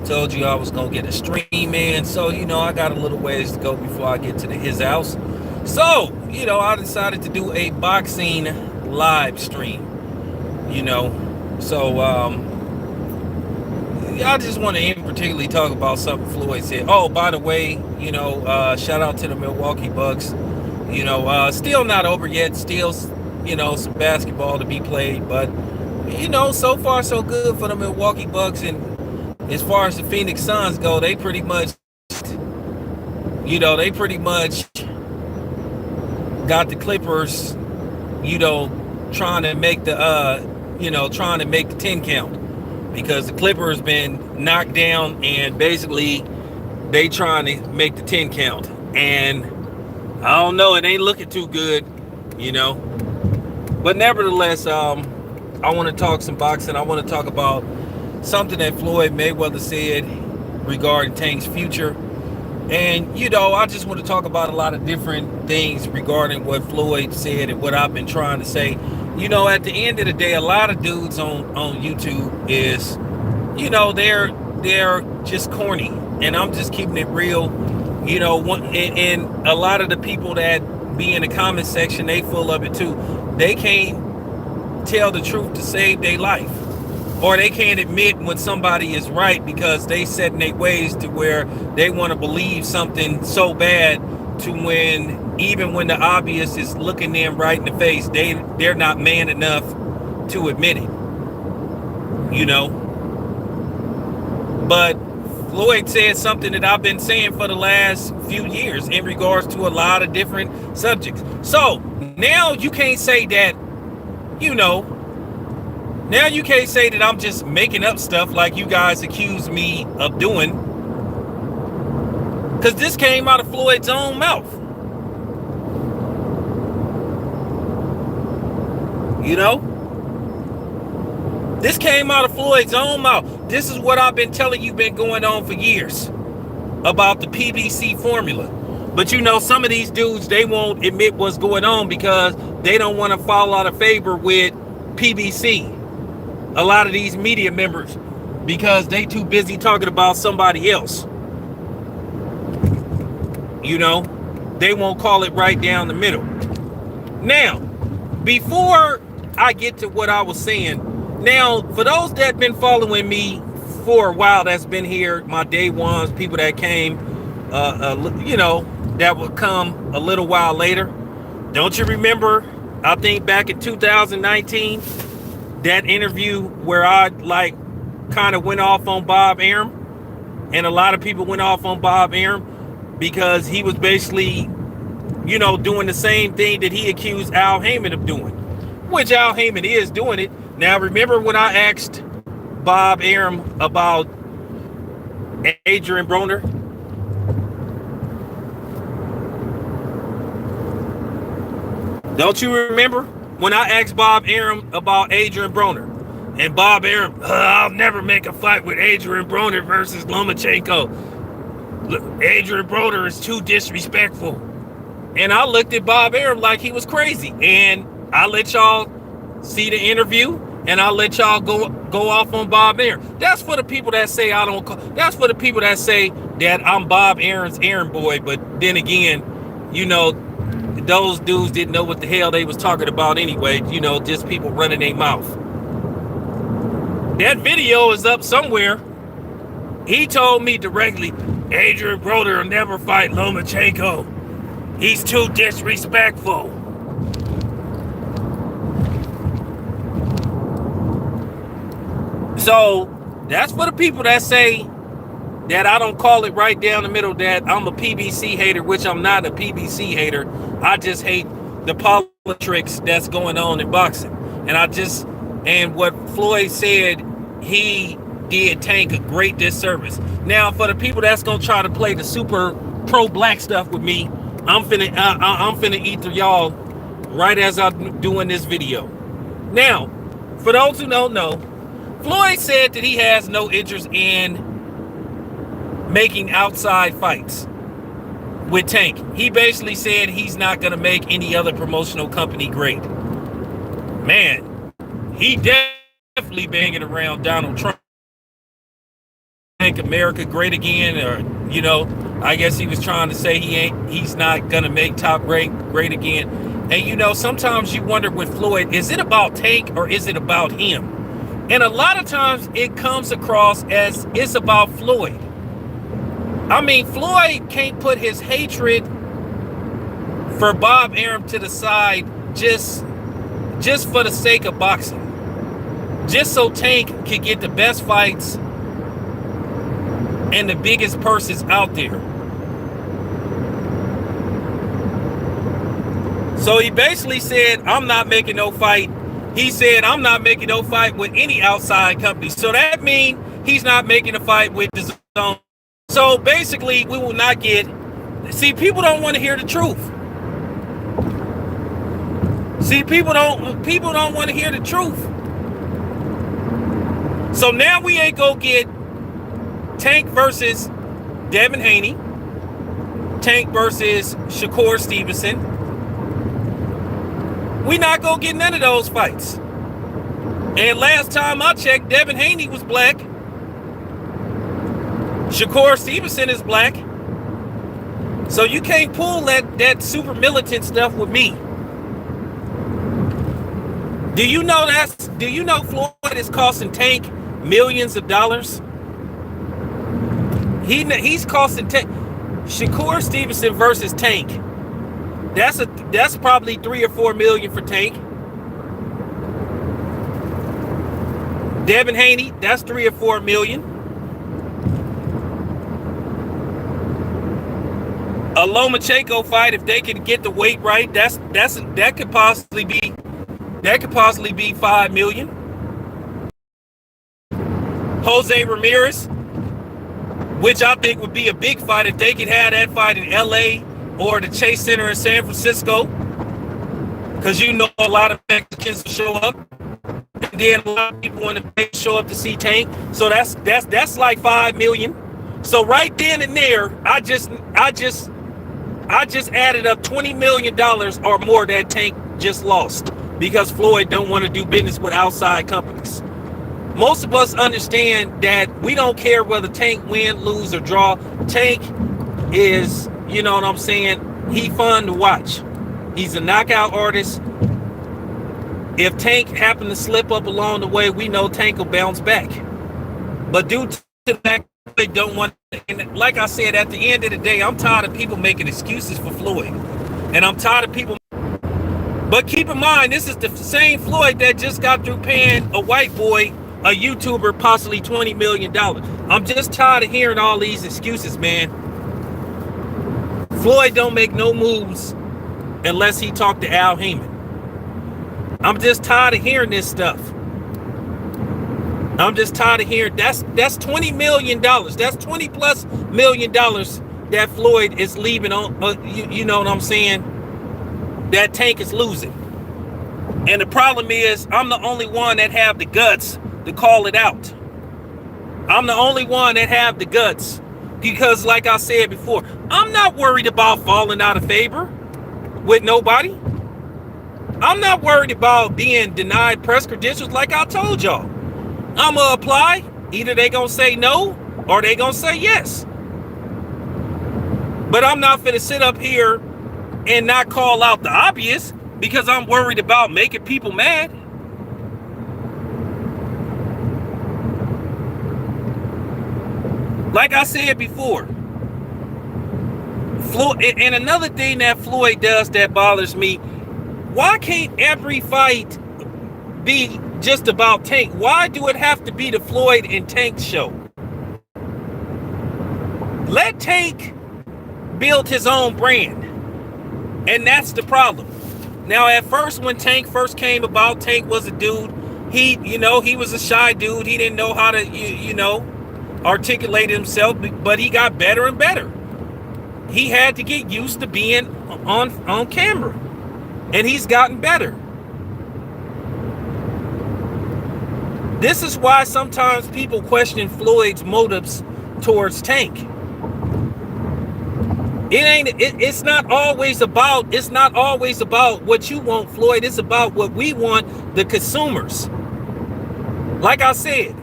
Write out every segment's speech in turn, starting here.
Told you I was gonna get a stream in, so I got a little ways to go before I get to his house. So I decided to do a boxing live stream. You know, so I just want to particularly talk about something Floyd said. Oh, by the way, shout out to the Milwaukee Bucks. Still not over yet. Still, some basketball to be played, but so far so good for the Milwaukee Bucks. And as far as the Phoenix Suns go, they pretty much got the Clippers, trying to make the 10 count, because the Clippers been knocked down and basically they trying to make the 10 count. And I don't know, it ain't looking too good, But nevertheless, I want to talk some boxing. I want to talk about something that Floyd Mayweather said regarding Tank's future. And, I just want to talk about a lot of different things regarding what Floyd said and what I've been trying to say. At the end of the day, a lot of dudes on YouTube is, they're just corny. And I'm just keeping it real. And a lot of the people that be in the comment section, they full of it too. They can't tell the truth to save their life. Or they can't admit when somebody is right, because they set in their ways to where they want to believe something so bad to even when the obvious is looking them right in the face, they're not man enough to admit it. But Floyd said something that I've been saying for the last few years in regards to a lot of different subjects. So now you can't say that, now you can't say that I'm just making up stuff like you guys accuse me of doing. Because this came out of Floyd's own mouth. This came out of Floyd's own mouth. This is what I've been telling you been going on for years about the PBC formula. But some of these dudes, they won't admit what's going on because they don't want to fall out of favor with PBC. A lot of these media members, because they too busy talking about somebody else. They won't call it right down the middle. Now, before I get to what I was saying, now, for those that been following me for a while, that's been here, my day ones, people that came, that would come a little while later. Don't you remember, I think back in 2019, that interview where I kind of went off on Bob Arum, and a lot of people went off on Bob Arum because he was basically, doing the same thing that he accused Al Heyman of doing, which Al Heyman is doing it. Now, remember when I asked Bob Arum about Adrian Broner? Don't you remember when I asked Bob Arum about Adrian Broner? And Bob Arum, I'll never make a fight with Adrian Broner versus Lomachenko. Look, Adrian Broner is too disrespectful. And I looked at Bob Arum like he was crazy. And I let y'all see the interview, and I'll let y'all go off on Bob Arum. That's for the people that say that's for the people that say that I'm Bob Arum's errand boy. But then again, those dudes didn't know what the hell they was talking about anyway. Just people running their mouth. That video is up somewhere. He told me directly, Adrian Broner will never fight Lomachenko. He's too disrespectful. So that's for the people that say that I don't call it right down the middle, that I'm a PBC hater, which I'm not a PBC hater. I just hate the politics that's going on in boxing. And what Floyd said, he did Tank a great disservice. Now, for the people that's gonna try to play the super pro-black stuff with me, I'm finna eat through y'all right as I'm doing this video. Now, for those who don't know, Floyd said that he has no interest in making outside fights with Tank. He basically said he's not gonna make any other promotional company great. Man, he definitely banging around Donald Trump make America great again, or I guess he was trying to say he's not gonna make top great again. And sometimes you wonder with Floyd, is it about Tank or is it about him? And a lot of times it comes across as it's about Floyd. I mean, Floyd can't put his hatred for Bob Arum to the side just for the sake of boxing. Just so Tank can get the best fights and the biggest purses out there. So he basically said, I'm not making no fight. He said, I'm not making no fight with any outside company. So that means he's not making a fight with his own. So basically, we will not get... See, people don't want to hear the truth. See, people don't want to hear the truth. So now we ain't go get Tank versus Devin Haney, Tank versus Shakur Stevenson. We not gonna get none of those fights. And last time I checked, Devin Haney was black. Shakur Stevenson is black. So you can't pull that super militant stuff with me. Do you know Floyd is costing Tank millions of dollars? He's costing Tank. Shakur Stevenson versus Tank. That's probably 3 or 4 million for Tank. Devin Haney, that's 3 or 4 million. A Lomachenko fight, if they can get the weight right, that could possibly be 5 million. Jose Ramirez, which I think would be a big fight if they could have that fight in LA or the Chase Center in San Francisco, because a lot of Mexicans will show up, and then a lot of people want to show up to see Tank. So that's like 5 million. So right then and there, I just added up $20 million or more that Tank just lost because Floyd don't want to do business with outside companies. Most of us understand that we don't care whether Tank win, lose, or draw. Tank is, you know what I'm saying, he fun to watch. He's a knockout artist. If Tank happened to slip up along the way, we know Tank will bounce back. But due to the fact they don't want, and like I said, at the end of the day, I'm tired of people making excuses for Floyd. And I'm tired of people. But keep in mind, this is the same Floyd that just got through paying a white boy, a YouTuber, possibly $20 million. I'm just tired of hearing all these excuses, man. Floyd don't make no moves unless he talk to Al Heyman. I'm just tired of hearing this stuff. I'm just tired of hearing that's $20 million. That's $20+ million that Floyd is leaving on. You know what I'm saying? That Tank is losing. And the problem is, I'm the only one that have the guts to call it out. I'm the only one that have the guts. Because like I said before, I'm not worried about falling out of favor with nobody. I'm not worried about being denied press credentials like I told y'all. I'm going to apply. Either they going to say no or they going to say yes. But I'm not finna sit up here and not call out the obvious because I'm worried about making people mad. Like I said before, Floyd, and another thing that Floyd does that bothers me, why can't every fight be just about Tank? Why do it have to be the Floyd and Tank show? Let Tank build his own brand. And that's the problem. Now, at first, when Tank first came about, Tank was a dude. He was a shy dude. He didn't know how to, articulate himself, but he got better and better. He had to get used to being on camera. And he's gotten better. This is why sometimes people question Floyd's motives towards Tank. It's not always about what you want, Floyd. It's about what we want, the consumers. Like I said,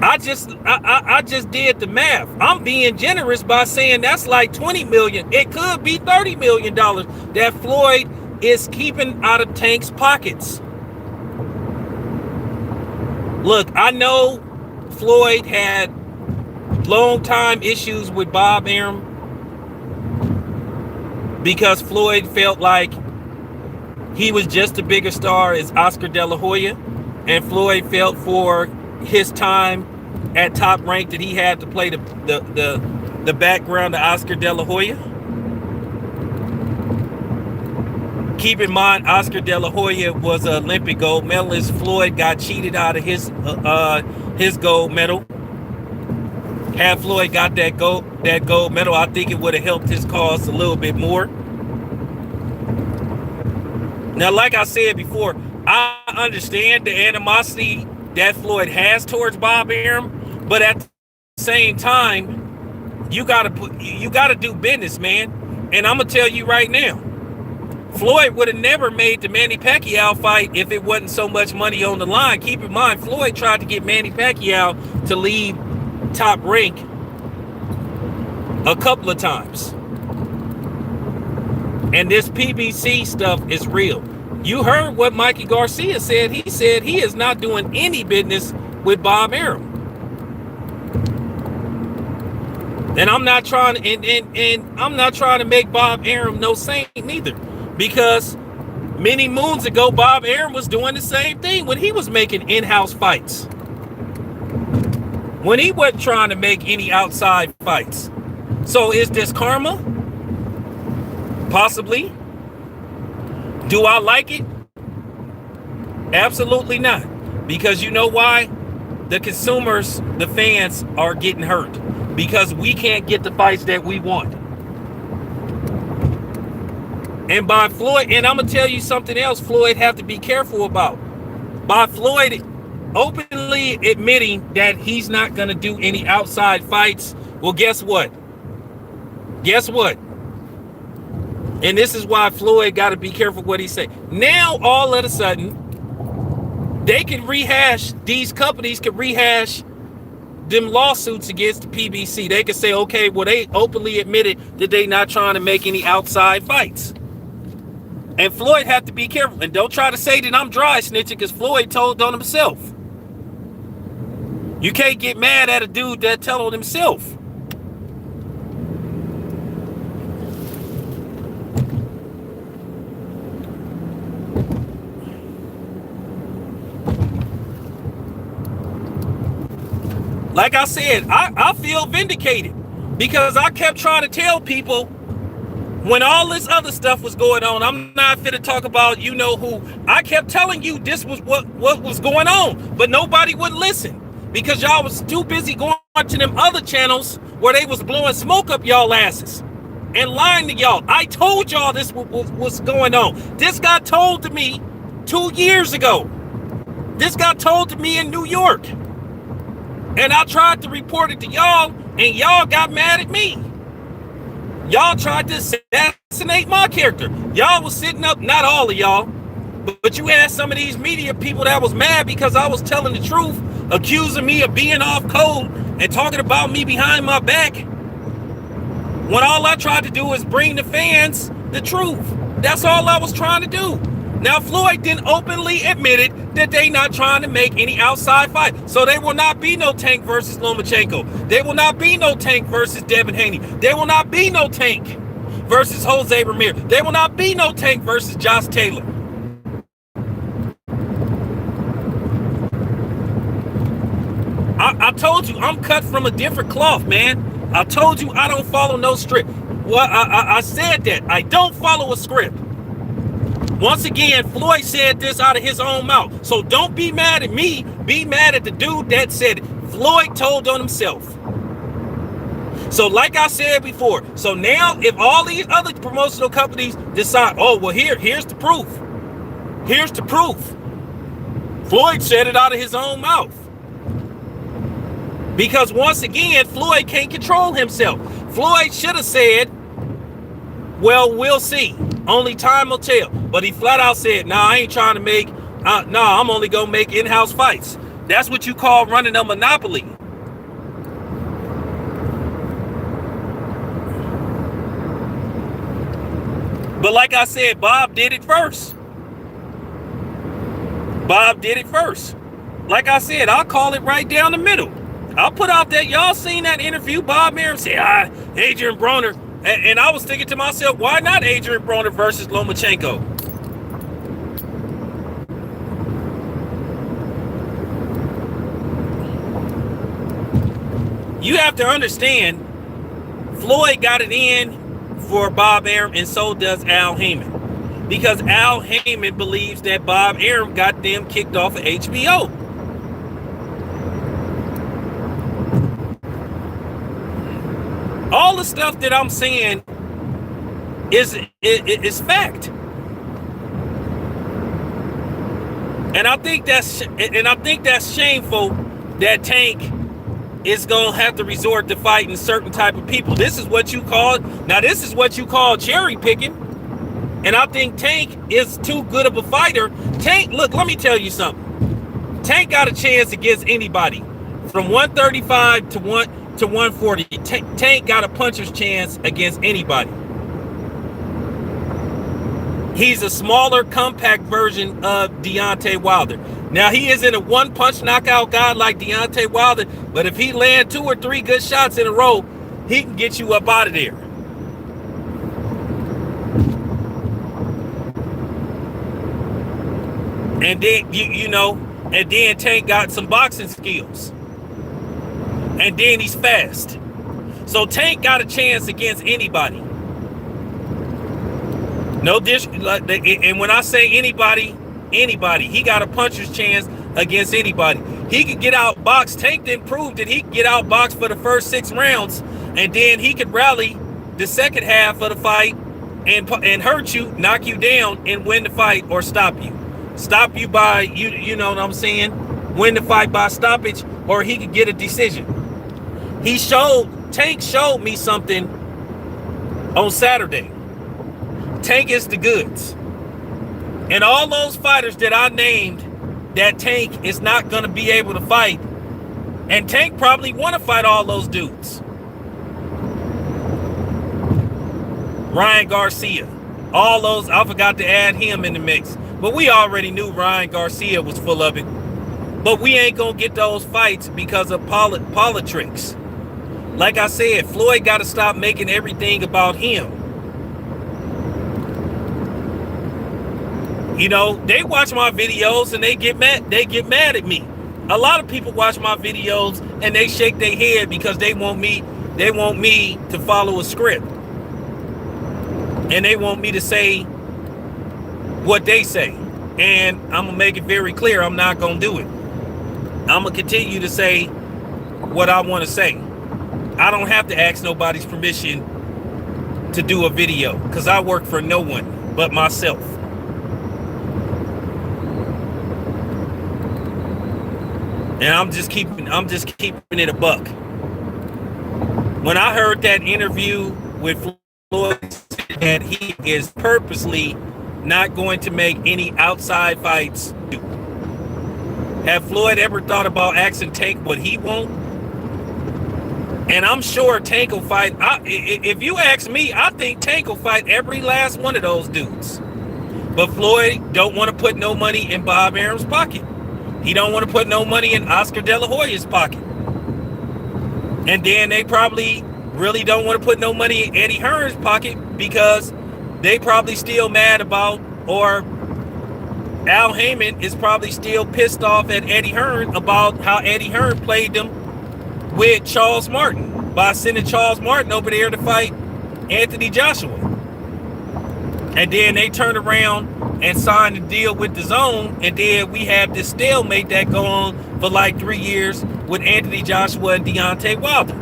I just did the math. I'm being generous by saying that's like 20 million. It could be $30 million that Floyd is keeping out of Tank's pockets. Look, I know Floyd had long time issues with Bob Arum because Floyd felt like he was just a bigger star as Oscar De La Hoya, and Floyd felt for his time at Top Rank that he had to play the background of Oscar De La Hoya. Keep in mind, Oscar De La Hoya was an Olympic gold medalist. Floyd got cheated out of his gold medal. Had Floyd got that gold medal, I think it would have helped his cause a little bit more. Now, like I said before, I understand the animosity that Floyd has towards Bob Arum, but at the same time, you gotta do business, man. And I'm gonna tell you right now, Floyd would have never made the Manny Pacquiao fight if it wasn't so much money on the line. Keep in mind, Floyd tried to get Manny Pacquiao to leave Top Rank a couple of times. And this PBC stuff is real. You heard what Mikey Garcia said. He said he is not doing any business with Bob Arum. And I'm not trying to make Bob Arum no saint neither. Because many moons ago, Bob Arum was doing the same thing when he was making in-house fights. When he wasn't trying to make any outside fights. So is this karma? Possibly. Do I like it? Absolutely not. Because you know why? The consumers, the fans are getting hurt. Because we can't get the fights that we want. And by Floyd, and I'm going to tell you something else Floyd have to be careful about. By Floyd openly admitting that he's not going to do any outside fights, well, guess what? Guess what? And this is why Floyd got to be careful what he say. Now, all of a sudden, they can rehash, these companies can rehash them lawsuits against the PBC. They can say, okay, well, they openly admitted that they not trying to make any outside fights. And Floyd had to be careful. And don't try to say that I'm dry snitching, because Floyd told on himself. You can't get mad at a dude that tell on himself. Like I said, I feel vindicated because I kept trying to tell people when all this other stuff was going on. I'm not fit to talk about you know who. I kept telling you this was what was going on, but nobody would listen because y'all was too busy going to them other channels where they was blowing smoke up y'all asses and lying to y'all. I told y'all this was going on. This got told to me 2 years ago. This got told to me in New York. And I tried to report it to y'all, and y'all got mad at me. Y'all tried to assassinate my character. Y'all was sitting up, not all of y'all, but you had some of these media people that was mad because I was telling the truth, accusing me of being off code and talking about me behind my back. When all I tried to do is bring the fans the truth. That's all I was trying to do. Now, Floyd then openly admitted that they not trying to make any outside fight. So there will not be no Tank versus Lomachenko. There will not be no Tank versus Devin Haney. There will not be no Tank versus Jose Ramirez. There will not be no Tank versus Josh Taylor. I told you I'm cut from a different cloth, man. I told you I don't follow no script. Well, I said that. I don't follow a script. Once again, Floyd said this out of his own mouth. So don't be mad at me. Be mad at the dude that said it. Floyd told on himself. So like I said before, so now if all these other promotional companies decide, oh, well, here's the proof. Here's the proof. Floyd said it out of his own mouth. Because once again, Floyd can't control himself. Floyd should have said, well, we'll see. Only time will tell. But he flat out said, nah, I ain't trying to make, I'm only going to make in-house fights. That's what you call running a monopoly. But like I said, Bob did it first. Bob did it first. Like I said, I'll call it right down the middle. I'll put out that, y'all seen that interview, Bob Arum said, Adrian Broner. And I was thinking to myself, why not Adrian Broner versus Lomachenko? You have to understand, Floyd got it in for Bob Arum, and so does Al Heyman. Because Al Heyman believes that Bob Arum got them kicked off of HBO. All the stuff that I'm saying is fact. And I think that's shameful that Tank is gonna have to resort to fighting certain type of people. This is what you call cherry picking. And I think Tank is too good of a fighter. Tank, look, let me tell you something. Tank got a chance against anybody from 135 to 140. Tank got a puncher's chance against anybody. He's a smaller, compact version of Deontay Wilder. Now, he isn't a one-punch knockout guy like Deontay Wilder, but if he land 2 or 3 good shots in a row, he can get you up out of there. And then, and then Tank got some boxing skills. And then he's fast. So Tank got a chance against anybody. No dish, and when I say anybody, he got a puncher's chance against anybody. He could get outboxed. Tank didn't prove that he could get outboxed for the first 6 rounds, and then he could rally the second half of the fight and hurt you, knock you down, and win the fight or stop you. Stop you by, you know what I'm saying? Win the fight by stoppage, or he could get a decision. Tank showed me something on Saturday. Tank is the goods. And all those fighters that I named that Tank is not going to be able to fight, and Tank probably want to fight all those dudes. Ryan Garcia. All those, I forgot to add him in the mix. But we already knew Ryan Garcia was full of it. But we ain't going to get those fights because of politics. Like I said, Floyd got to stop making everything about him. You know, they watch my videos and they get mad at me. A lot of people watch my videos and they shake their head because they want me to follow a script. And they want me to say what they say. And I'm going to make it very clear, I'm not going to do it. I'm going to continue to say what I want to say. I don't have to ask nobody's permission to do a video because I work for no one but myself. And I'm just keeping it a buck. When I heard that interview with Floyd, that he is purposely not going to make any outside fights. Have Floyd ever thought about asking Tank what he wants? And I'm sure Tank will fight. If you ask me, I think Tank will fight every last one of those dudes. But Floyd don't want to put no money in Bob Arum's pocket. He don't want to put no money in Oscar De La Hoya's pocket. And then they probably really don't want to put no money in Eddie Hearn's pocket because they probably still mad about, or Al Heyman is probably still pissed off at Eddie Hearn about how Eddie Hearn played them with Charles Martin by sending Charles Martin over there to fight Anthony Joshua. And then they turn around and sign a deal with DAZN, and then we have this stalemate that go on for like 3 years with Anthony Joshua and Deontay Wilder.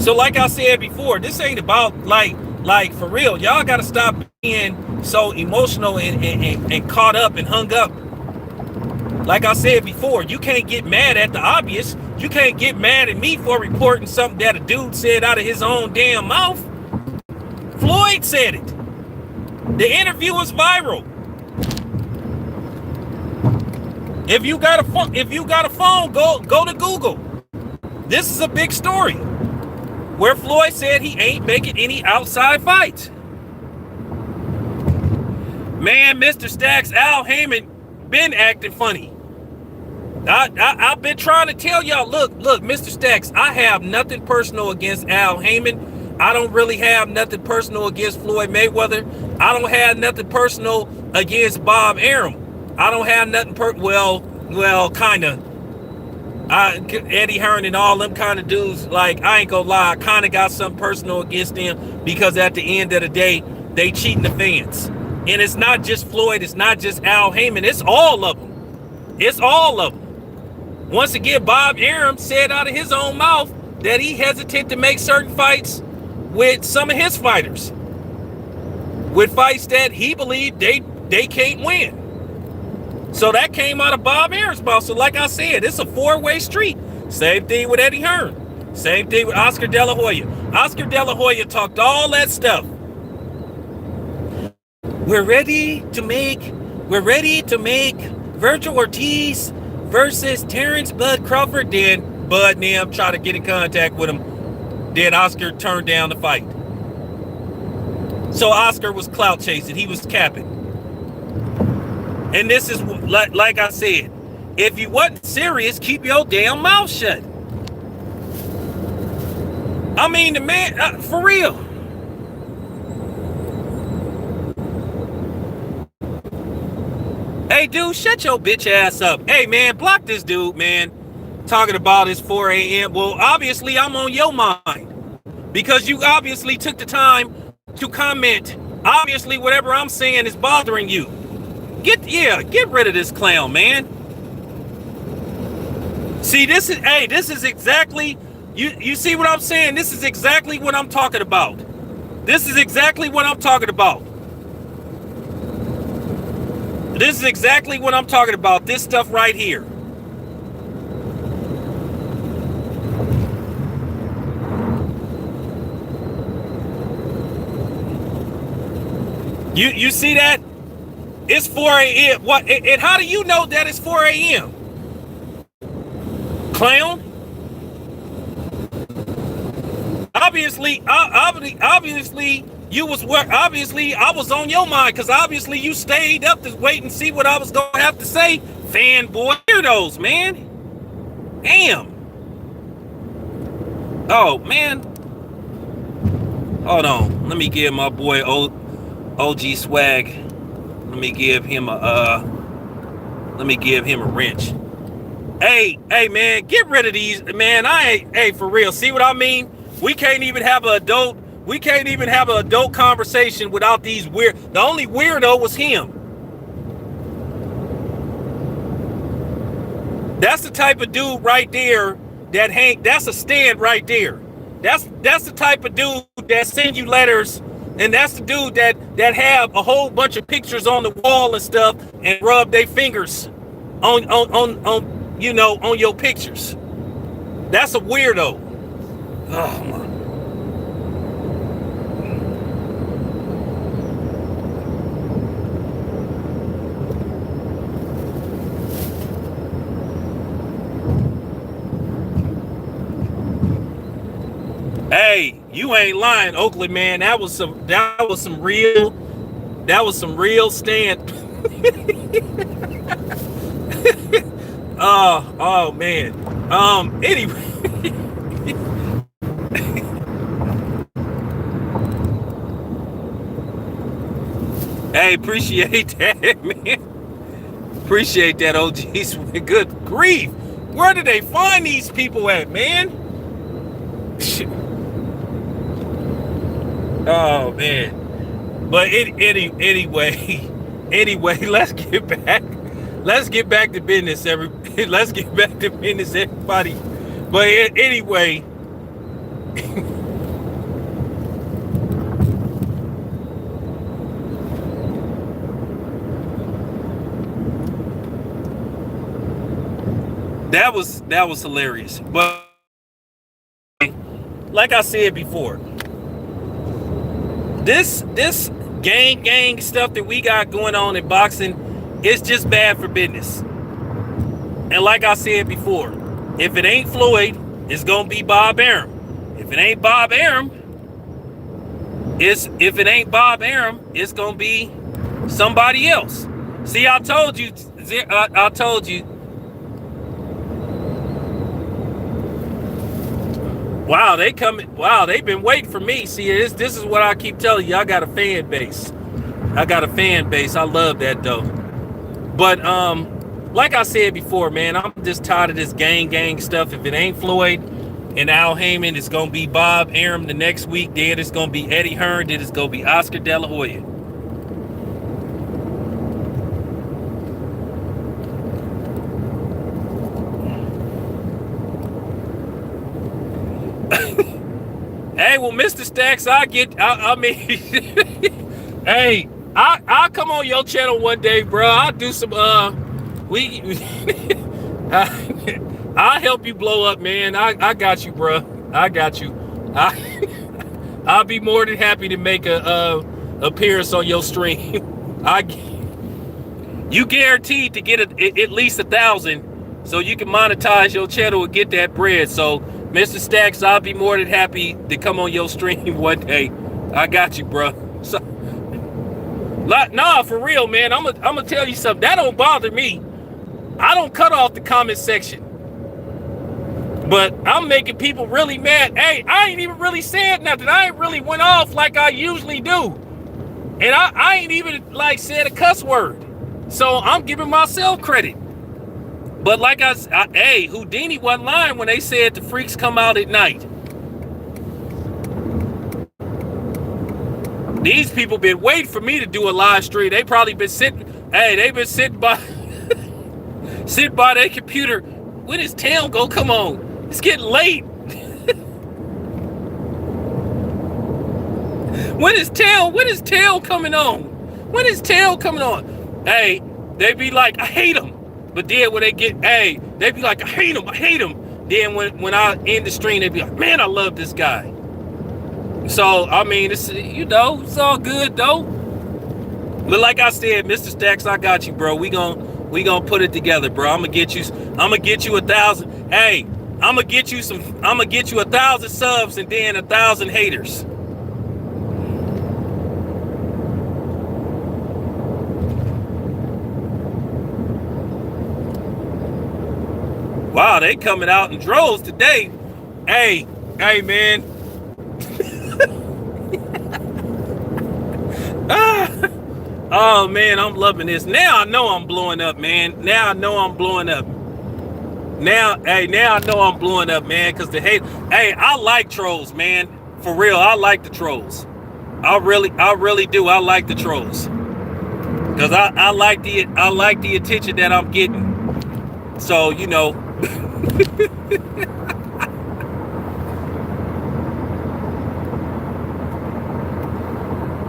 So like I said before, this ain't about like for real. Y'all gotta stop being so emotional and caught up and hung up. Like I said before, you can't get mad at the obvious. You can't get mad at me for reporting something that a dude said out of his own damn mouth. Floyd said it. The interview was viral. If you got a phone, go to Google. This is a big story. where Floyd said he ain't making any outside fights. Man, Mr. Stacks, Al Heyman been acting funny. I've been trying to tell y'all, look, Mr. Stacks, I have nothing personal against Al Heyman. I don't really have nothing personal against Floyd Mayweather. I don't have nothing personal against Bob Arum. I don't have nothing well, kind of. Eddie Hearn and all them kind of dudes, like, I ain't gonna lie, I kind of got something personal against them because at the end of the day, they cheating the fans. And it's not just Floyd, it's not just Al Heyman, it's all of them. It's all of them. Once again, Bob Arum said out of his own mouth that he hesitated to make certain fights with some of his fighters. With fights that he believed they can't win. So that came out of Bob Arum's mouth. So like I said, it's a four-way street. Same thing with Eddie Hearn. Same thing with Oscar De La Hoya. Oscar De La Hoya talked all that stuff. We're ready to make Virgil Ortiz versus Terrence Bud Crawford. Then Bud and them try to get in contact with him. Then Oscar turned down the fight. So Oscar was clout chasing. He was capping. And this is, like I said, if you wasn't serious, keep your damn mouth shut. I mean, the man, for real. Hey, dude, shut your bitch ass up. Hey, man, block this dude, man. Talking about his 4 a.m. Well, obviously, I'm on your mind. Because you obviously took the time to comment. Obviously, whatever I'm saying is bothering you. Get rid of this clown, man. See, this is exactly, you see what I'm saying? This is exactly what I'm talking about. This is exactly what I'm talking about. This is exactly what I'm talking about. This stuff right here. You see that? It's 4 a.m. What? And how do you know that it's 4 a.m.? Clown? Obviously, you was where. Obviously, I was on your mind because obviously you stayed up to wait and see what I was gonna have to say. Fanboy weirdos, man. Damn. Oh man. Hold on. Let me give my boy OG Swag. Let me give him a wrench. Hey, man, get rid of these, man. Hey, for real. See what I mean? We can't even have an adult conversation without these weird. The only weirdo was him. That's the type of dude right there that's a stand right there. That's the type of dude that send you letters. And that's the dude that have a whole bunch of pictures on the wall and stuff and rub their fingers on your pictures. That's a weirdo. Oh my. Hey, you ain't lying, Oakland man. That was some real stand. oh man. Anyway. Hey, appreciate that, man. Appreciate that, OGs. Good grief. Where did they find these people at, man? Oh man. But anyway, let's get back to business, let's get back to business, everybody. But anyway. That was hilarious. But like I said before, this gang stuff that we got going on in boxing is just bad for business. And like I said before, if it ain't Floyd, it's gonna be Bob Arum. If it ain't Bob Arum, it's gonna be somebody else. See, I told you. I told you. Wow, they coming. Wow, they've been waiting for me. See, this is what I keep telling you. I got a fan base. I love that though. But like I said before, man, I'm just tired of this gang stuff. If it ain't Floyd and Al Heyman, it's gonna be Bob Arum the next week. Then it's gonna be Eddie Hearn. Then it's gonna be Oscar De La Hoya. Hey, well, Mr. Stacks, I mean, hey, I'll come on your channel one day, bro. I'll do some, I'll help you blow up, man. I got you, bro. I got you. I'll be more than happy to make a appearance on your stream. You guaranteed to get at least 1,000 so you can monetize your channel and get that bread. So, Mr. Stacks, I'll be more than happy to come on your stream one day. I got you, bro. So, nah, for real, man. I'm gonna tell you something. That don't bother me. I don't cut off the comment section. But I'm making people really mad. Hey, I ain't even really said nothing. I ain't really went off like I usually do. And I ain't even like said a cuss word. So I'm giving myself credit. But like hey, Houdini wasn't lying when they said the freaks come out at night. These people been waiting for me to do a live stream. They probably been sitting, hey, they've been sitting by their computer. When is town go? Come on. It's getting late. When is tail coming on? When is tail coming on? Hey, they be like, I hate him. But then when they get, hey, they be like, I hate him. Then when I end the stream, they be like, man, I love this guy. So, I mean, it's, it's all good though. But like I said, Mr. Stacks, I got you, bro. We gonna put it together, bro. I'm gonna get you 1,000. Hey, I'm gonna get you 1,000 subs and then 1,000 haters. Wow, they coming out in droves today. Hey, man. Oh, man, I'm loving this. Now I know I'm blowing up, man. Now I know I'm blowing up. Now I know I'm blowing up, man, because hey, I like trolls, man. For real, I like the trolls. I really do. I like the trolls. Because I like the attention that I'm getting. So,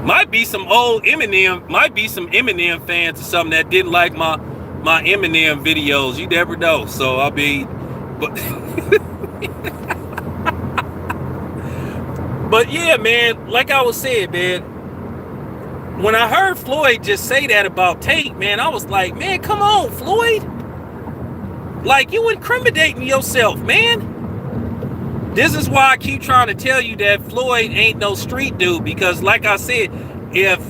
might be some Eminem fans or something that didn't like my Eminem videos. You never know. So I'll be, but yeah, man, like I was saying, man, when I heard Floyd just say that about Tate, man, I was like, man, come on, Floyd. Like, you incriminating yourself, man. This is why I keep trying to tell you that Floyd ain't no street dude, because like I said, if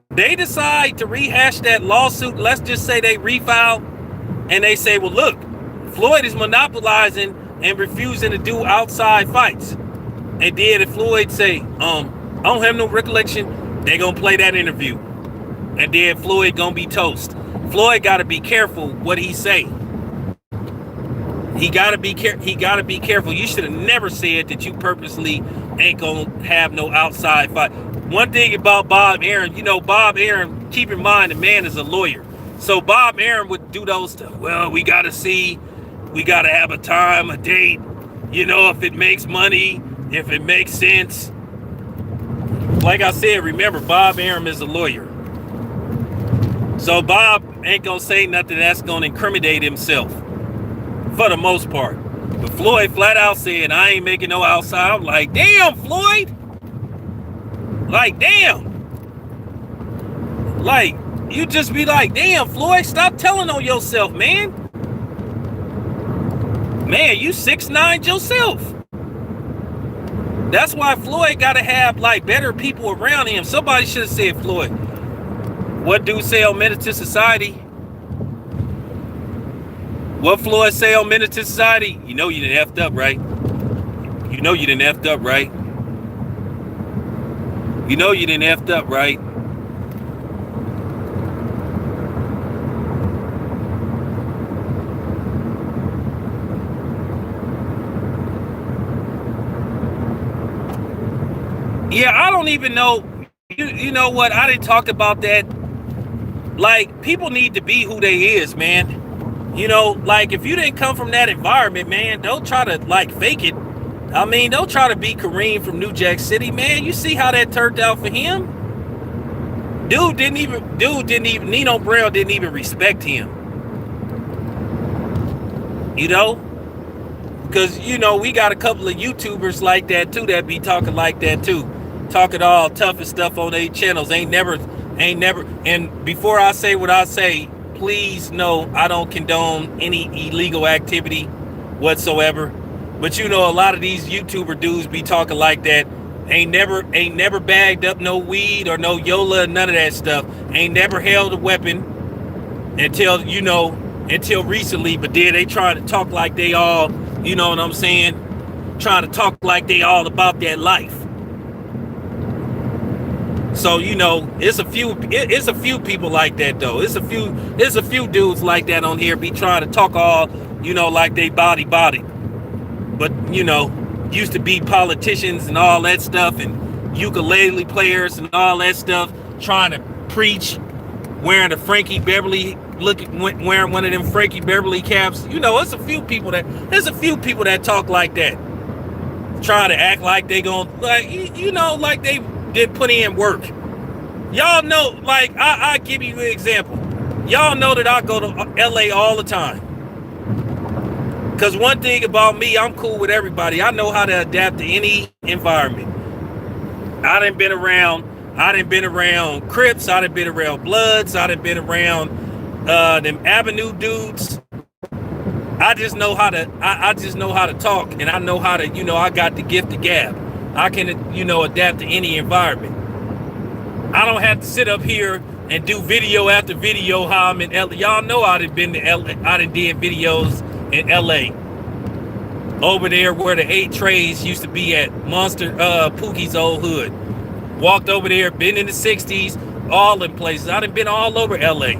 they decide to rehash that lawsuit, let's just say they refile and they say, well, look, Floyd is monopolizing and refusing to do outside fights. And then if Floyd say, I don't have no recollection, they're going to play that interview. And then Floyd going to be toast. Floyd got to be careful what he say. He gotta be careful. You should have never said that you purposely ain't gonna have no outside fight. One thing about Bob Arum, Bob Arum, keep in mind the man is a lawyer. So Bob Arum would do those stuff. Well, we gotta have a time, a date, if it makes money, if it makes sense. Like I said, remember, Bob Arum is a lawyer. So Bob ain't gonna say nothing that's gonna incriminate himself. For the most part. But Floyd flat out said, I ain't making no outside. I'm like, damn, Floyd. Like, damn. Like, you just be like, damn, Floyd, stop telling on yourself, man. Man, you 6'9" yourself. That's why Floyd got to have like better people around him. Somebody should have said, Floyd, what do say on Menace to Society? What Floyd say on Menace to Society? You know you done effed up, right? You know you done effed up, right? You know you done effed up, right? Yeah, I don't even know. You know what? I didn't talk about that. Like, people need to be who they is, man. You know, like, if you didn't come from that environment, man, don't try to, like, fake it. I mean, don't try to be Kareem from New Jack City, man. You see how that turned out for him? Dude didn't even, Nino Brown didn't even respect him. You know? Because, you know, we got a couple of YouTubers like that, too, that be talking like that, too. Talking all tough and stuff on their channels. Ain't never. And before I say what I say, please know I don't condone any illegal activity whatsoever. But you know, a lot of these YouTuber dudes be talking like that. Ain't never bagged up no weed or no Yola, none of that stuff. Ain't never held a weapon until recently. But then they trying to talk like they all, you know what I'm saying? Trying to talk like they all about that life. So, you know, it's a few people like that though. It's a few dudes like that on here be trying to talk all, you know, like they body. But, you know, used to be politicians and all that stuff and ukulele players and all that stuff, trying to preach, wearing a Frankie Beverly, wearing one of them Frankie Beverly caps. You know, there's a few people that talk like that. Trying to act like they gon', like, you know, like they did put in work. Y'all know, like, I give you an example. Y'all know that I go to LA all the time. Because one thing about me, I'm cool with everybody. I know how to adapt to any environment. I done been around Crips, I done been around Bloods, I done been around them Avenue dudes. I just know how to talk, and I know how to, you know, I got the gift of gab. I can, you know, adapt to any environment. I don't have to sit up here and do video after video how I'm in LA. Y'all know I done been to LA. I done did videos in LA. Over there where the 8 trays used to be at Monster Pookie's old hood. Walked over there, been in the 60s, all in places. I done been all over LA.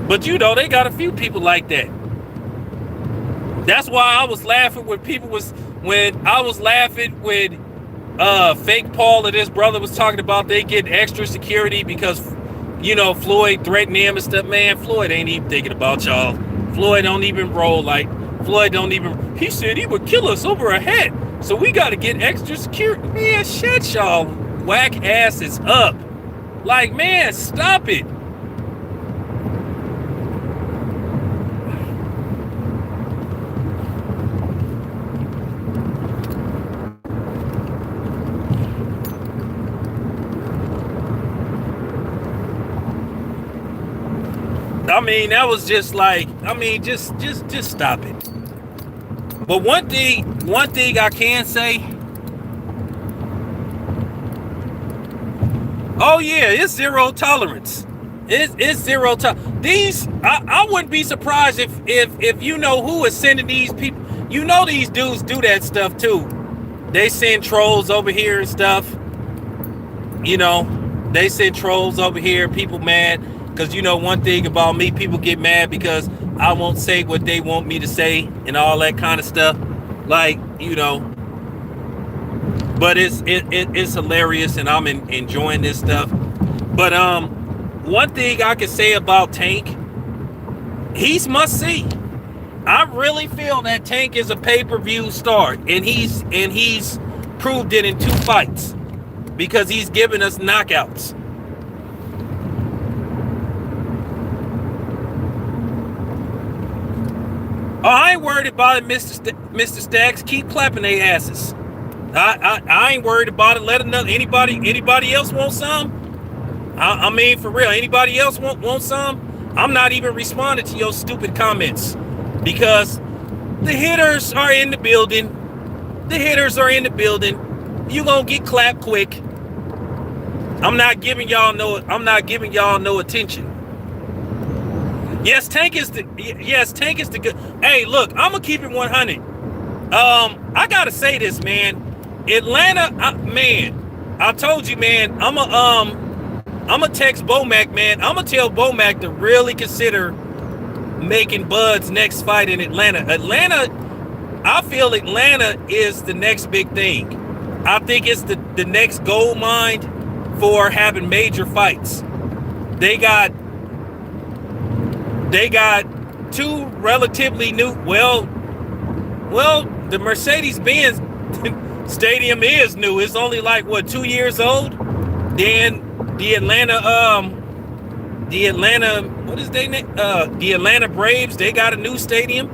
But you know, they got a few people like that. That's why I was laughing when Fake Paul and his brother was talking about they get extra security because, you know, Floyd threatened him and stuff. Man, Floyd ain't even thinking about y'all. Floyd don't even roll like, he said he would kill us over a hat. So we got to get extra security. Man, shut y'all whack asses up. Like, man, stop it. I mean, that was just like, I mean, just stop it. But one thing I can say, oh yeah, it's zero tolerance. It's zero tolerance. I wouldn't be surprised if you know who is sending these people. You know these dudes do that stuff too. They send trolls over here and stuff. You know, they send trolls over here, people mad. Because, you know, one thing about me, people get mad because I won't say what they want me to say and all that kind of stuff. Like, you know. But it's hilarious and I'm enjoying this stuff. But one thing I can say about Tank, he's must see. I really feel that Tank is a pay-per-view star. And he's proved it in 2 fights. Because he's given us knockouts. Oh, I ain't worried about it, Mr. Stacks. Keep clapping their asses. I ain't worried about it. Let anybody else want some? I mean, for real, anybody else want some? I'm not even responding to your stupid comments because The hitters are in the building. The hitters are in the building. You gonna get clapped quick. I'm not giving y'all no attention. Yes, Tank is the good. Hey, look, I'm gonna keep it 100. I gotta say this, man. Atlanta, man, I told you, man. I'm a text Bomac, man. I'm gonna tell Bomac to really consider making Bud's next fight in Atlanta. I feel Atlanta is the next big thing. I think it's the next gold mine for having major fights. They got two relatively new. Well, the Mercedes-Benz stadium is new. It's only like 2 years old. Then the Atlanta, what is their name? The Atlanta Braves. They got a new stadium,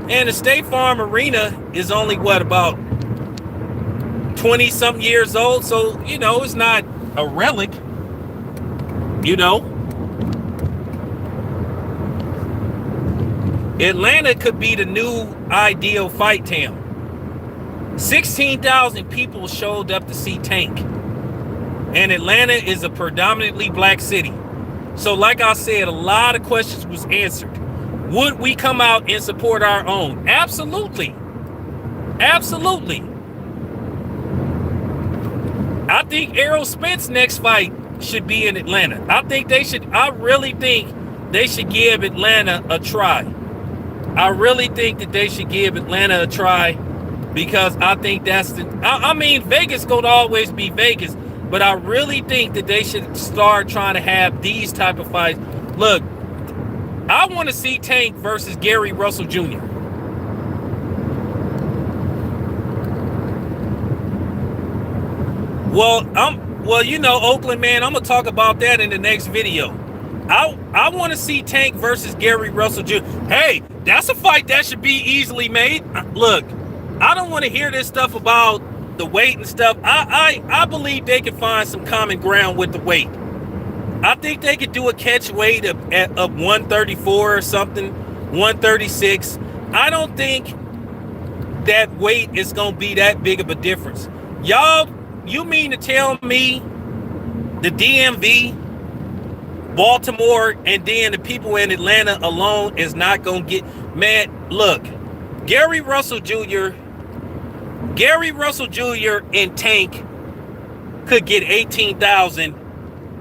and the State Farm Arena is only about 20-something years old. So it's not a relic. Atlanta could be the new ideal fight town. 16,000 people showed up to see Tank. And Atlanta is a predominantly black city. So like I said, a lot of questions was answered. Would we come out and support our own? Absolutely. Absolutely. I think Errol Spence's next fight should be in Atlanta. I really think they should give Atlanta a try. I really think that they should give Atlanta a try, because I think that's Vegas gonna always be Vegas, but I really think that they should start trying to have these type of fights. Look, I want to see Tank versus Gary Russell Jr. Well, Oakland, man, I'm gonna talk about that in the next video. I want to see Tank versus Gary Russell Jr. Hey, that's a fight that should be easily made. Look, I don't want to hear this stuff about the weight and stuff. I believe they can find some common ground with the weight. I think they could do a catch weight of 134 or something, 136. I don't think that weight is going to be that big of a difference. Y'all, you mean to tell me the DMV, Baltimore, and then the people in Atlanta alone is not going to get... Man, look, Gary Russell Jr. and Tank could get 18,000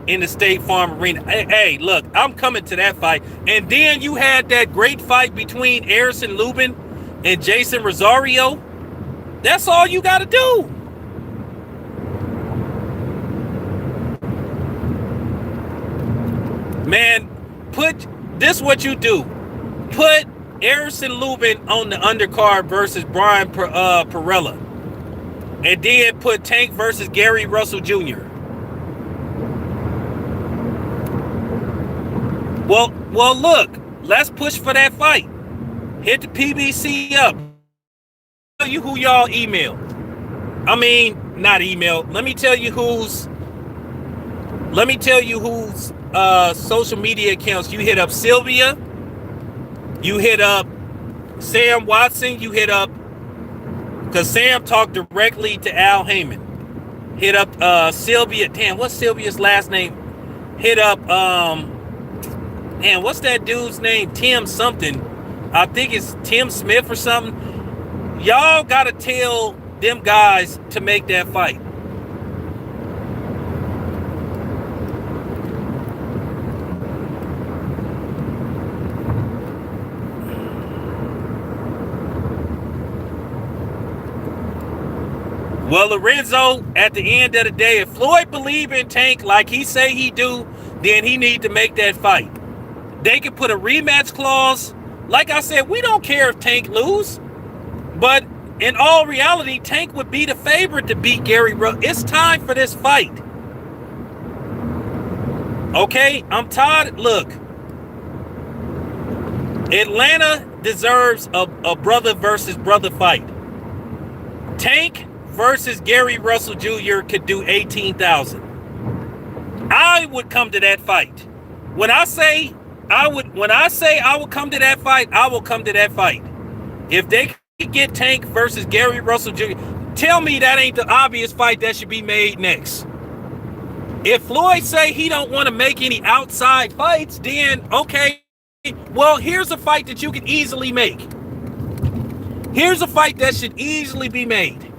in the State Farm Arena. Hey, look, I'm coming to that fight. And then you had that great fight between Harrison Lubin and Jason Rosario. That's all you got to do. Man, this what you do. Put Harrison Lubin on the undercard versus Brian Perella. And then put Tank versus Gary Russell Jr. Well, look, let's push for that fight. Hit the PBC up. Tell you who y'all email. I mean, not email. Let me tell you who's social media accounts. You hit up Sylvia. You hit up Sam Watson. You hit up, because Sam talked directly to Al Heyman. Hit up Sylvia. Damn, what's Sylvia's last name? Hit up what's that dude's name? Tim something. I think it's Tim Smith or something. Y'all gotta tell them guys to make that fight. Well, Lorenzo, at the end of the day, if Floyd believe in Tank like he say he do, then he need to make that fight. They can put a rematch clause. Like I said, we don't care if Tank lose. But in all reality, Tank would be the favorite to beat Gary Russell. It's time for this fight. Okay? I'm tired. Look. Atlanta deserves a brother versus brother fight. Tank versus Gary Russell Jr. could do 18,000. I would come to that fight. When I say I would come to that fight, I will come to that fight. If they could get Tank versus Gary Russell Jr., tell me that ain't the obvious fight that should be made next. If Floyd say he don't want to make any outside fights, then okay, well, here's a fight that you can easily make. Here's a fight that should easily be made.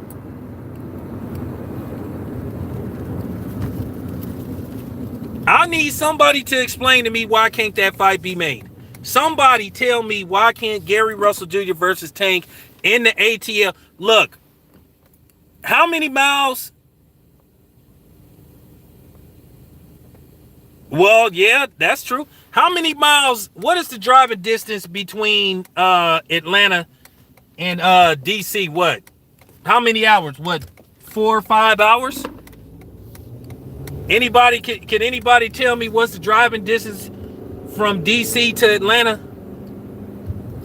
I need somebody to explain to me why can't that fight be made. Somebody tell me why can't Gary Russell Jr. versus Tank in the ATL. Look, how many miles? Well, yeah, that's true. How many miles? What is the driving distance between Atlanta and DC? What? How many hours? What? 4 or 5 hours? Anybody can anybody tell me what's the driving distance from DC to Atlanta?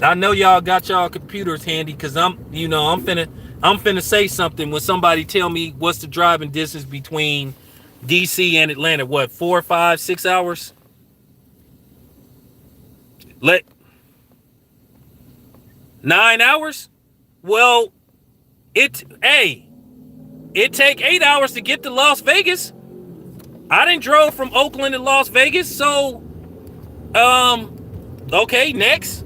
I know y'all got y'all computers handy because I'm finna say something when somebody tell me what's the driving distance between DC and Atlanta. What, 4, 5, 6 hours? 9 hours? Well, it take 8 hours to get to Las Vegas. I done drove from Oakland to Las Vegas, so okay, next.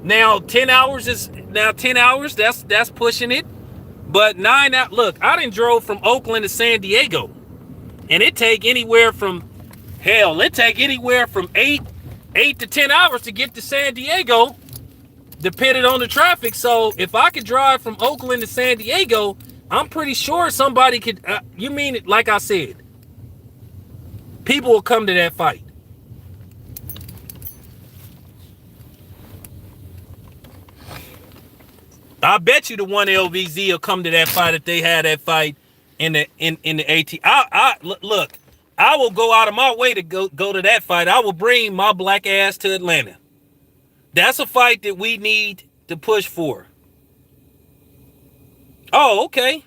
Now 10 hours, that's pushing it. But 9 hours, look, I done drove from Oakland to San Diego. And it take anywhere from 8 to 10 hours to get to San Diego, depending on the traffic. So if I could drive from Oakland to San Diego, I'm pretty sure somebody could, you mean it, like I said, people will come to that fight. I bet you the one LVZ will come to that fight if they had that fight in the AT. Look, I will go out of my way to go to that fight. I will bring my black ass to Atlanta. That's a fight that we need to push for. Oh, okay.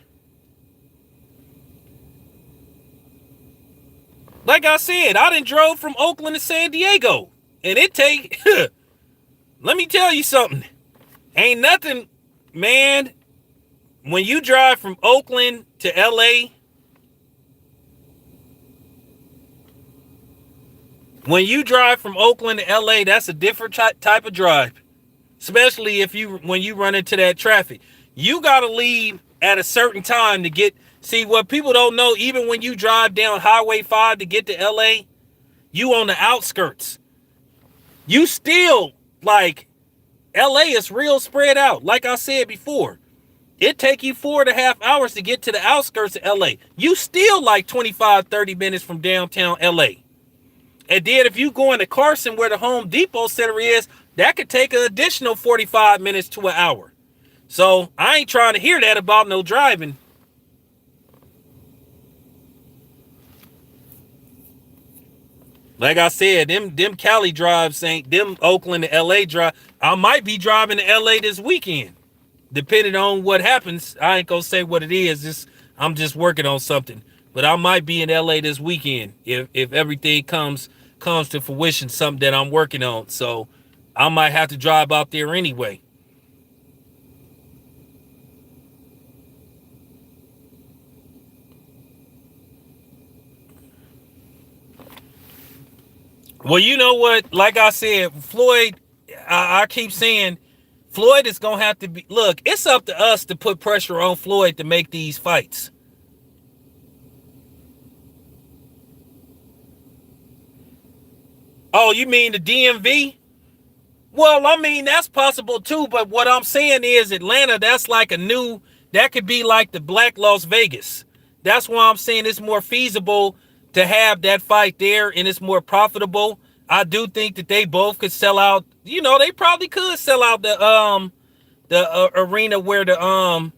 Like I said, I done drove from Oakland to San Diego. And it take, let me tell you something. Ain't nothing, man, when you drive from Oakland to LA, that's a different type of drive. Especially when you run into that traffic. You got to leave at a certain time to get. See, what people don't know, even when you drive down Highway 5 to get to LA, you on the outskirts. You still, like, LA is real spread out. Like I said before, it take you 4.5 hours to get to the outskirts of LA. You still like 25, 30 minutes from downtown LA. And then if you go into Carson where the Home Depot Center is, that could take an additional 45 minutes to an hour. So I ain't trying to hear that about no driving. Like I said, them Cali drives ain't them Oakland to LA drive. I might be driving to LA this weekend. Depending on what happens. I ain't gonna say what it is. I'm just working on something. But I might be in LA this weekend if everything comes to fruition, something that I'm working on. So I might have to drive out there anyway. Well, you know what? Like I said, Floyd, I keep saying Floyd is going to have to be... Look, it's up to us to put pressure on Floyd to make these fights. Oh, you mean the DMV? Well, I mean, that's possible too, but what I'm saying is Atlanta, that's like that could be like the Black Las Vegas. That's why I'm saying it's more feasible to have that fight there and it's more profitable. I do think that they both could sell out. You know, they probably could sell out the arena where the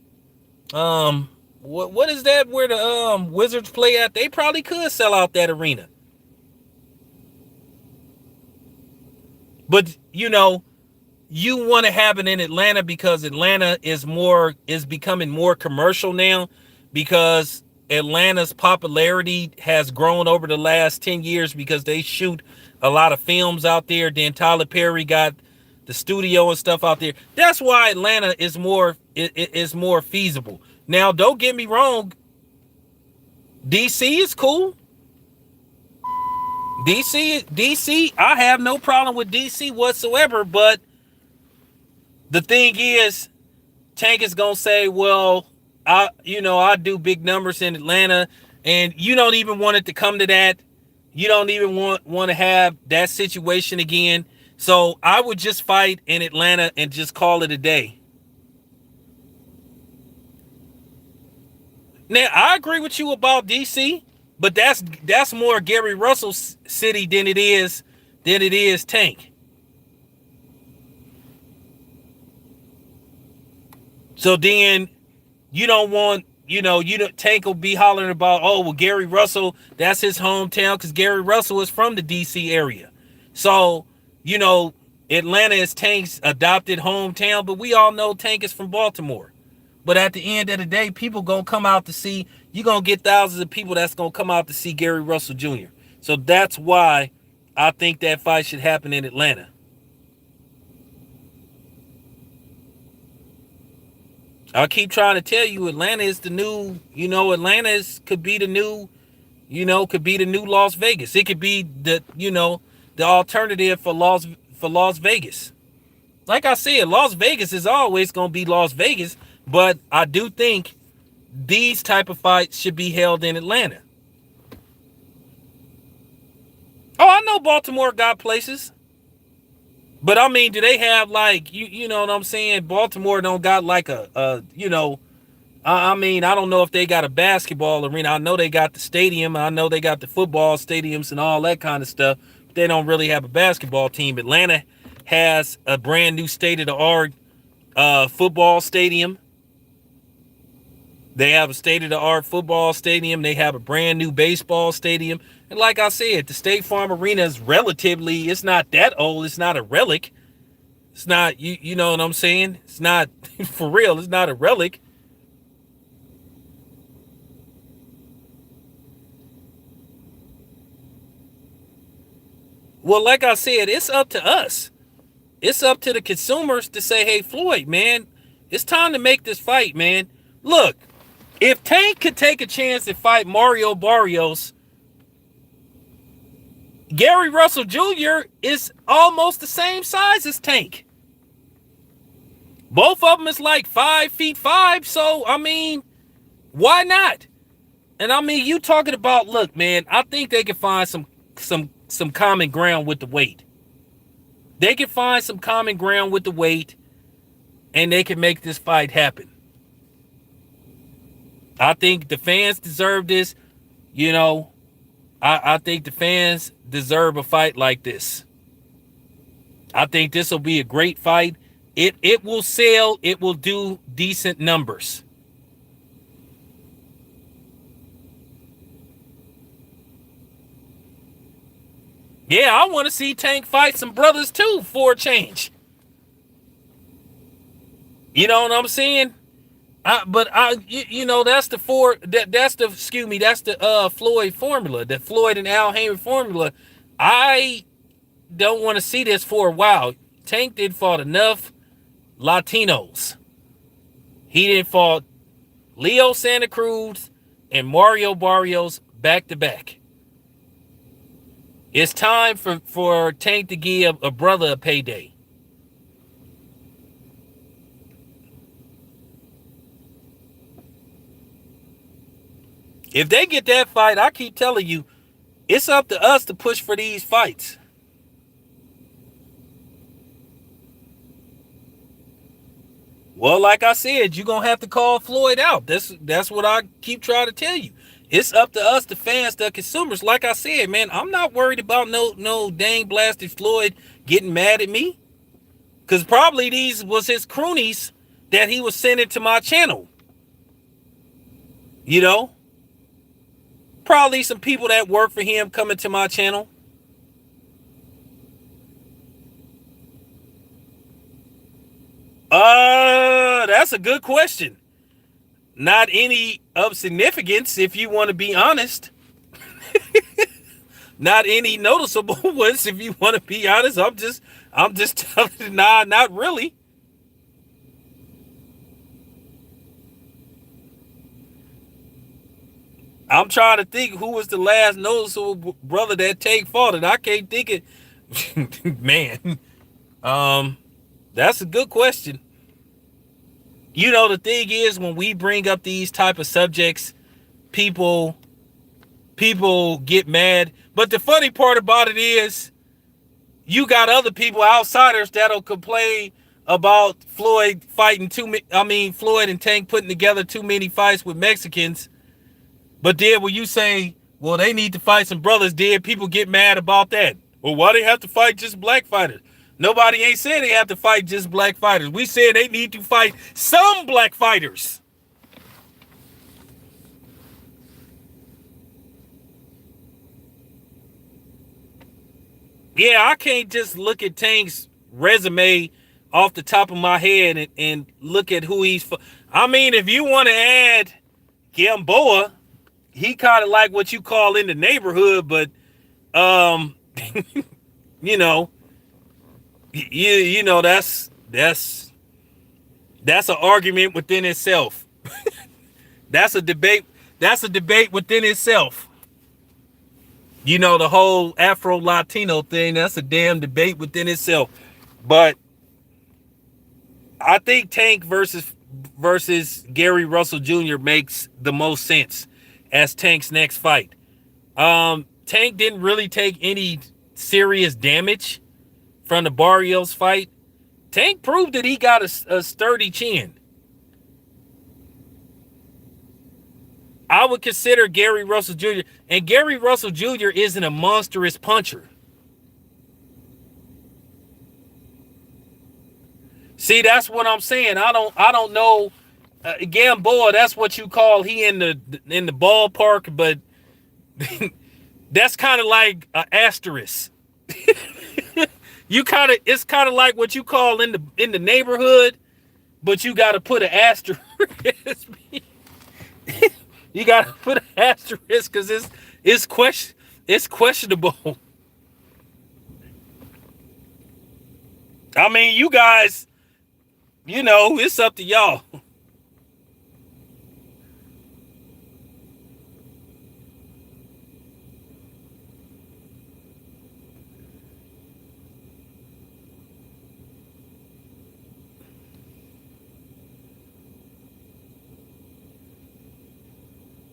what is that where the Wizards play at? They probably could sell out that arena. But you know, you want to have it in Atlanta because Atlanta is becoming more commercial now because Atlanta's popularity has grown over the last 10 years because they shoot a lot of films out there. Then Tyler Perry got the studio and stuff out there. That's why Atlanta is more feasible. Now, don't get me wrong. DC is cool. DC, I have no problem with DC whatsoever, but the thing is, Tank is gonna say, well, I do big numbers in Atlanta, and you don't even want it to come to that. You don't even want to have that situation again. So I would just fight in Atlanta and just call it a day. Now, I agree with you about DC, but that's more Gary Russell's city than it is Tank. So then you don't want, Tank will be hollering about, oh, well, Gary Russell, that's his hometown, because Gary Russell is from the DC area. So, Atlanta is Tank's adopted hometown, but we all know Tank is from Baltimore. But at the end of the day, people gonna come out to see, you're gonna get thousands of people that's gonna come out to see Gary Russell Jr. So that's why I think that fight should happen in Atlanta. I keep trying to tell you, Atlanta is the new, could be the new, could be the new Las Vegas. It could be the alternative for Las Vegas. Like I said, Las Vegas is always going to be Las Vegas, but I do think these type of fights should be held in Atlanta. Oh, I know Baltimore got places. But I mean, do they have like, you know what I'm saying? Baltimore don't got like I don't know if they got a basketball arena. I know they got the stadium. I know they got the football stadiums and all that kind of stuff. But they don't really have a basketball team. Atlanta has a brand new state-of-the-art football stadium. They have a state-of-the-art football stadium. They have a brand new baseball stadium. And like I said, the State Farm Arena is it's not that old. It's not a relic. It's not, you know what I'm saying? It's not, for real, it's not a relic. Well, like I said, it's up to us. It's up to the consumers to say, hey, Floyd, man, it's time to make this fight, man. Look, if Tank could take a chance to fight Mario Barrios, Gary Russell Jr. is almost the same size as Tank. Both of them is like 5'5". So, I mean, why not? And I mean, you talking about, look, man, I think they can find some common ground with the weight. They can find some common ground with the weight, and they can make this fight happen. I think the fans deserve this. I think the fans deserve a fight like this. I think this will be a great fight. It will sell. It will do decent numbers. Yeah, I want to see Tank fight some brothers too for a change. You know what I'm saying? That's the Floyd formula, the Floyd and Al Heyman formula. I don't want to see this for a while. Tank did fought enough Latinos. He did fought Leo Santa Cruz and Mario Barrios back to back. It's time for Tank to give a brother a payday. If they get that fight, I keep telling you, it's up to us to push for these fights. Well, like I said, you're going to have to call Floyd out. That's what I keep trying to tell you. It's up to us, the fans, the consumers. Like I said, man, I'm not worried about no dang blasted Floyd getting mad at me. Because probably these was his croonies that he was sending to my channel. Probably some people that work for him coming to my channel. That's a good question. Not any of significance, if you want to be honest. Not any noticeable ones, if you want to be honest. I'm just telling you, nah, not really. I'm trying to think who was the last noticeable brother that Tank fought, and I can't think it. Man, um, that's a good question. You know, the thing is, when we bring up these type of subjects, people people get mad. But the funny part about it is, you got other people, outsiders, that'll complain about Floyd fighting Floyd and Tank putting together too many fights with Mexicans. But then when you say, well, they need to fight some brothers, then people get mad about that. Well, why they have to fight just black fighters? Nobody ain't saying they have to fight just black fighters. We said they need to fight some black fighters. Yeah, I can't just look at Tank's resume off the top of my head and look at who he's. I mean, if you want to add Gamboa, he kind of like what you call in the neighborhood, but um, you know, you know that's an argument within itself. That's a debate. That's a debate within itself. You know, the whole Afro-Latino thing, that's a damn debate within itself. But I think Tank versus Gary Russell Jr. makes the most sense as Tank's next fight. Tank didn't really take any serious damage from the Barrios fight. Tank proved that he got a sturdy chin. I would consider Gary Russell Jr. And Gary Russell Jr. isn't a monstrous puncher. See, that's what I'm saying. I don't know. Gamboa, that's what you call he in the ballpark, but that's kind of like an asterisk. It's kind of like what you call in the neighborhood, but you got to put an asterisk. You got to put an asterisk because it's questionable. I mean, you guys, you know, it's up to y'all.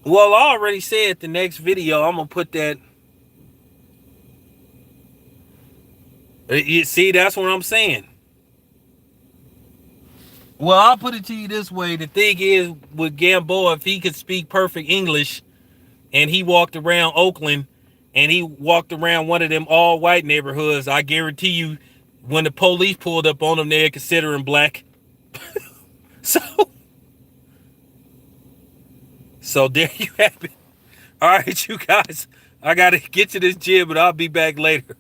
Well, I already said the next video, I'm going to put that. You see, that's what I'm saying. Well, I'll put it to you this way. The thing is, with Gamboa, if he could speak perfect English and he walked around Oakland and he walked around one of them all-white neighborhoods, I guarantee you, when the police pulled up on him, they'd consider him black. So there you have it. All right, you guys. I got to get to this gym, but I'll be back later.